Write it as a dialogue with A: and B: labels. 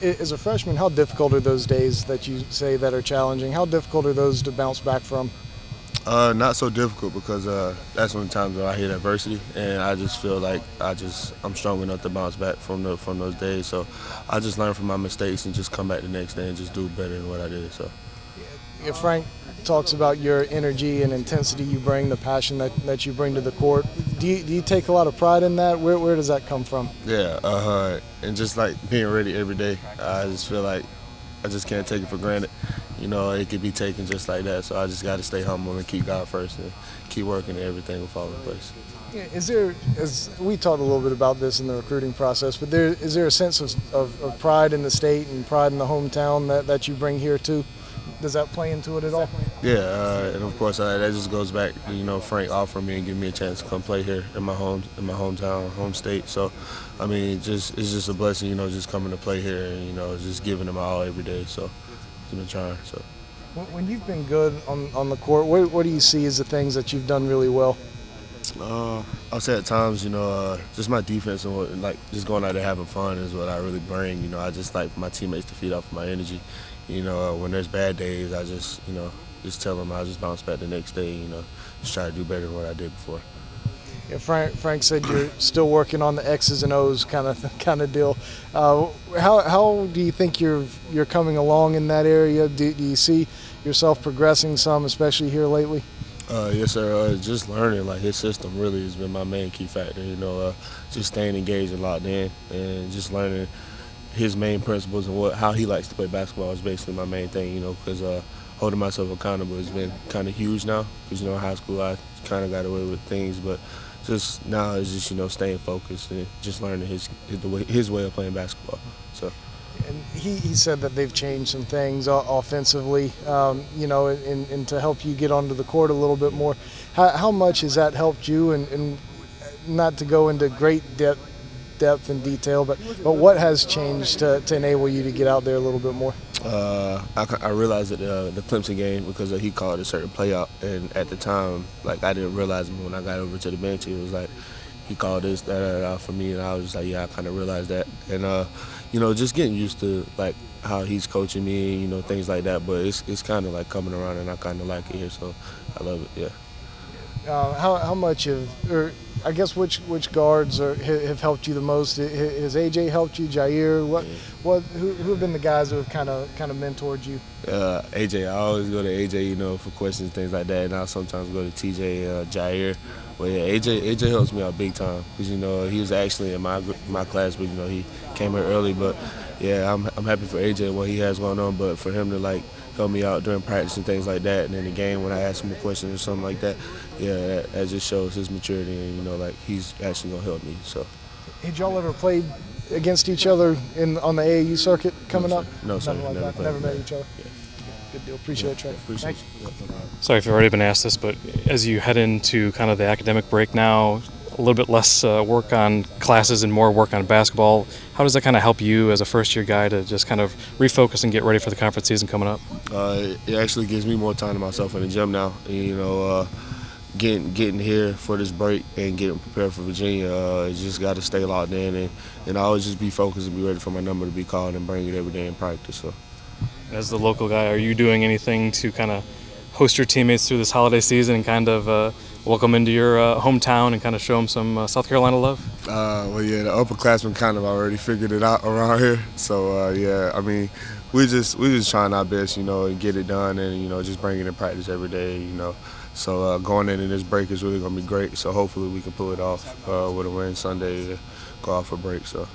A: As a freshman, how difficult are those days that you say that are challenging? How difficult are those to bounce back from?
B: Not so difficult because that's when times where I hit adversity, and I just feel like I'm strong enough to bounce back from those days. So I just learn from my mistakes and just come back the next day and just do better than what I did. So
A: If Frank talks about your energy and intensity you bring, the passion that you bring to the court. Do you take a lot of pride in that? Where does that come from?
B: yeah, and just like being ready every day, I just feel like I just can't take it for granted. You know, it could be taken just like that. So I just got to stay humble and keep God first and keep working and everything will fall in place.
A: Yeah, as we talked a little bit about this in the recruiting process, but is there a sense of pride in the state and pride in the hometown that you bring here too? Does that play into it at all?
B: Yeah, and of course that just goes back to Frank offering me and giving me a chance to come play here in my hometown, home state. So, I mean, it's just a blessing, just coming to play here and just giving them all every day. So, I've been trying. So,
A: when you've been good on the court, what do you see as the things that you've done really well?
B: I'll say at times, just my defense and just going out there having fun is what I really bring. I just like for my teammates to feed off my energy. When there's bad days, I just tell them I'll just bounce back the next day. Just try to do better than what I did before.
A: Yeah, Frank said you're still working on the X's and O's kind of deal. How do you think you're coming along in that area? Do you see yourself progressing some, especially here lately?
B: Yes, sir. Just learning his system really has been my main key factor. Just staying engaged and locked in, and just learning his main principles and how he likes to play basketball is basically my main thing. Because holding myself accountable has been kind of huge now. Because in high school I kind of got away with things, but just now it's just staying focused and just learning his way of playing basketball. So.
A: And he said that they've changed some things offensively, and to help you get onto the court a little bit more. How much has that helped you? And not to go into great depth and detail, but what has changed to enable you to get out there a little bit more?
B: I realized that the Clemson game, because he called a certain play out, and at the time, I didn't realize him when I got over to the bench. It was like he called this, that for me, and I was just like, yeah, I kind of realized that. And just getting used to how he's coaching me, things like that. But it's kind of coming around, and I kind of like it here, so I love it. Yeah.
A: How much I guess which guards have helped you the most? Has AJ helped you? Jair? Who have been the guys who have kind of mentored you?
B: AJ. I always go to AJ, for questions, things like that, and I sometimes go to TJ, Jair. But yeah, AJ helps me out big time because he was actually in my class, but he came here early. But yeah, I'm happy for AJ and what he has going on. But for him to help me out during practice and things like that, and in the game when I ask him a question or something like that, yeah, that just shows his maturity and he's actually gonna help me. So.
A: Had y'all ever played against each other on the AAU circuit coming up?
B: No, sir.
A: Never met each other.
B: Yeah.
A: Good deal. Appreciate it, Trae.
B: Appreciate it.
C: Sorry if you've already been asked this, but as you head into kind of the academic break now, a little bit less work on classes and more work on basketball, how does that kind of help you as a first-year guy to just kind of refocus and get ready for the conference season coming up?
B: It actually gives me more time to myself in the gym now. Getting here for this break and getting prepared for Virginia, just got to stay locked in and always just be focused and be ready for my number to be called and bring it every day in practice. So.
C: As the local guy, are you doing anything to kind of host your teammates through this holiday season and kind of welcome into your hometown and kind of show them some South Carolina love?
B: Well, yeah, the upperclassmen kind of already figured it out around here. So, yeah, I mean, we just trying our best, and get it done and, just bring it in practice every day, So going into this break is really going to be great. So hopefully we can pull it off with a win Sunday to go off for break. So.